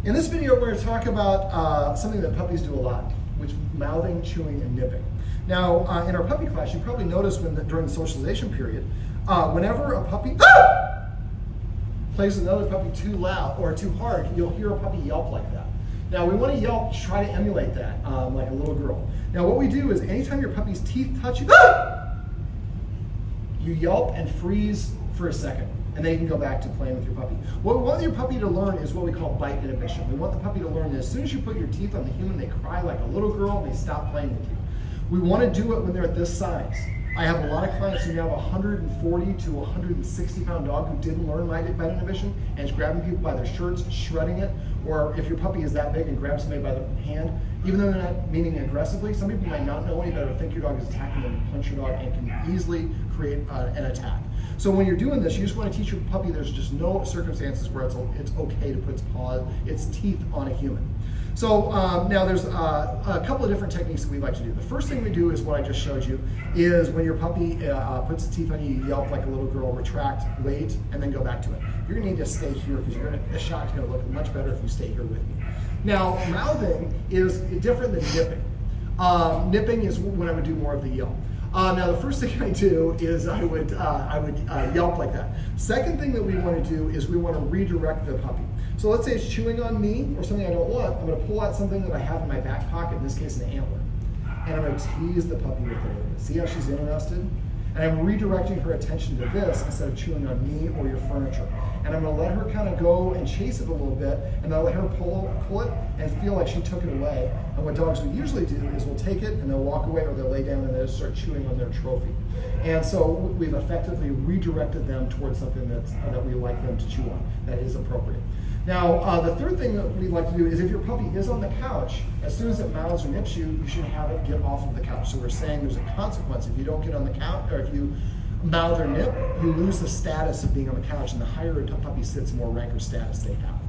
In this video, we're going to talk about something that puppies do a lot, which is mouthing, chewing, and nipping. Now, in our puppy class, you probably noticed during the socialization period, whenever a puppy plays another puppy too loud or too hard, you'll hear a puppy yelp like that. Now, we want to yelp to try to emulate that, like a little girl. Now, what we do is anytime your puppy's teeth touch you, you yelp and freeze for a second, and then you can go back to playing with your puppy. What we want your puppy to learn is what we call bite inhibition. We want the puppy to learn that as soon as you put your teeth on the human, they cry like a little girl and they stop playing with you. We want to do it when they're at this size. I have a lot of clients who now have a 140 to 160 pound dog who didn't learn bite inhibition and is grabbing people by their shirts, shredding it, or if your puppy is that big and grabs somebody by the hand, even though they're not meaning aggressively, some people might not know any better, think your dog is attacking them and punch your dog and can easily create an attack. So when you're doing this, you just want to teach your puppy there's just no circumstances where it's okay to put its teeth on a human. So now there's a couple of different techniques that we like to do. The first thing we do is what I just showed you, is when your puppy puts its teeth on you, you yelp like a little girl, retract, wait, and then go back to it. You're gonna need to stay here because the shot's gonna look much better if you stay here with me. Now, mouthing is different than nipping. Nipping is when I would do more of the yelp. Now the first thing I do is I would yelp like that. Second thing that we want to do is we want to redirect the puppy. So let's say it's chewing on me or something I don't want. I'm going to pull out something that I have in my back pocket, in this case an antler, and I'm going to tease the puppy with it. See how she's interested? And I'm redirecting her attention to this instead of chewing on me or your furniture. And I'm going to let her kind of go and chase it a little bit, and then I'll let her pull it and feel like she took it away. And what dogs will usually do is we'll take it and they'll walk away, or they'll lay down and they'll start chewing on their trophy. And so we've effectively redirected them towards something that we like them to chew on, that is appropriate. Now, the third thing that we like to do is if your puppy is on the couch, as soon as it mouths or nips you, you should have it get off of the couch. So we're saying there's a consequence. If you don't get on the couch, or if you mouth or nip, you lose the status of being on the couch, and the higher a puppy sits, the more rank or status they have.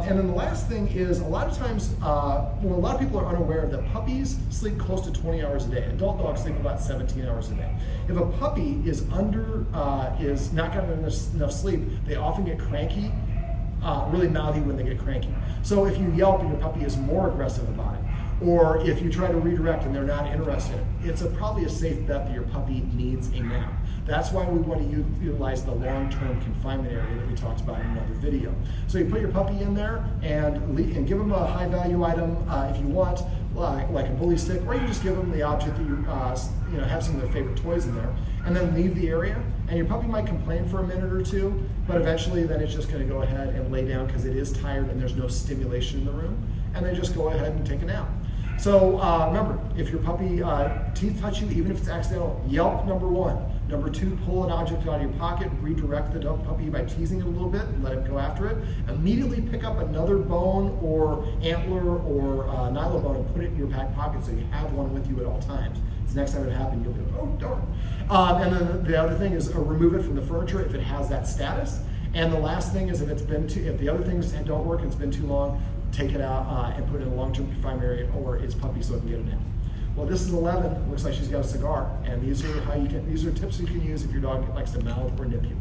And then the last thing is, a lot of times, a lot of people are unaware that puppies sleep close to 20 hours a day. Adult dogs sleep about 17 hours a day. If a puppy is not getting enough sleep, they often get cranky, really mouthy when they get cranky. So if you yelp and your puppy is more aggressive about it, or if you try to redirect and they're not interested, it's probably a safe bet that your puppy needs a nap. That's why we want to utilize the long-term confinement area that we talked about in another video. So you put your puppy in there and give them a high-value item if you want, like a bully stick, or you just give them the object that you have some of their favorite toys in there, and then leave the area. And your puppy might complain for a minute or two, but eventually then it's just going to go ahead and lay down because it is tired and there's no stimulation in the room, and then just go ahead and take a nap. So remember, if your puppy teeth touch you, even if it's accidental, yelp, number one. Number two, pull an object out of your pocket, redirect the puppy by teasing it a little bit and let it go after it. Immediately pick up another bone or antler or nylon bone and put it in your back pocket so you have one with you at all times. So next time it happens, you'll go, oh, darn. And then the other thing is remove it from the furniture if it has that status. And the last thing is if the other things don't work and it's been too long, take it out and put it in a long-term confinement area or its puppy so it can get it in. Well, this is 11. Looks like she's got a cigar, and these are tips you can use if your dog likes to mouth or nip you.